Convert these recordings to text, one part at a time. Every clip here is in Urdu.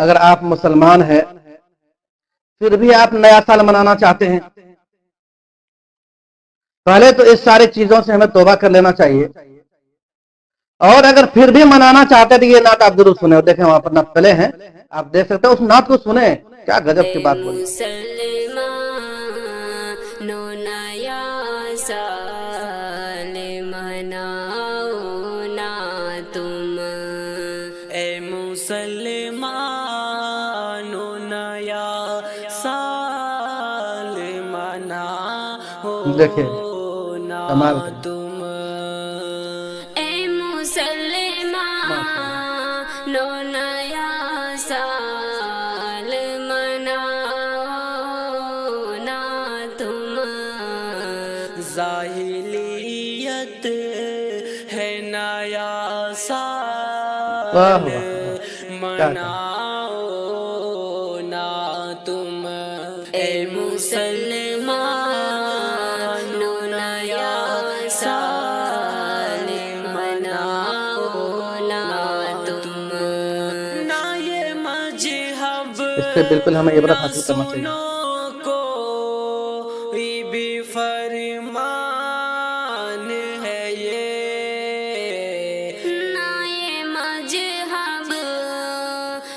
اگر آپ مسلمان ہیں پھر بھی آپ نیا سال منانا چاہتے ہیں، پہلے تو اس ساری چیزوں سے ہمیں توبہ کر لینا چاہیے، اور اگر پھر بھی منانا چاہتے ہیں تو یہ نعت آپ ضرور سنیں، اور دیکھیں وہاں پر نعت پلے ہیں، آپ دیکھ سکتے ہیں، اس نعت کو سنیں، کیا گجب کی بات بولی۔ مسلمانو نیا سال مناؤ نا تم، اے مسلمانو نیا سال مناؤ دیکھیں نا کمال کا، تم، اے ماشاء اللہ۔ مسلمانو نیا سال مناؤ نا تم، جاہلیت ہے نیا واہ سال واہ واہ، کیا کہا۔ مناؤ نا تم، اے مسلمانو نیا سال مناؤ نا تم، نہ یہ مذہب اس سے بالکل ہمیں عبرت نہ حاصل کرنا چاہیے۔ سنو کوئی بھی فرمان ہے یہ، نہ یہ مذہب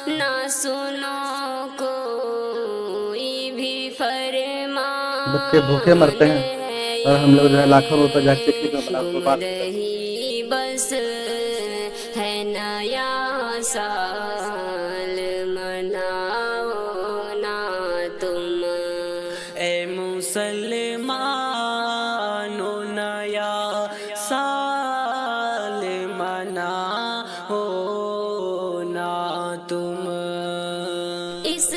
نہ سنو کوئی بھی بچے بھوکے فرمان مرتے ہیں ہے اور ہم لوگ جو ہے لاکھوں روپے جو ہے یہ، چکی میں بنا قربان عمر کر رہے ہیں۔ ہی بس ہے نیا سال مناؤ نا تم، اے مسلمانو نیا سال مناؤ نا تم، اس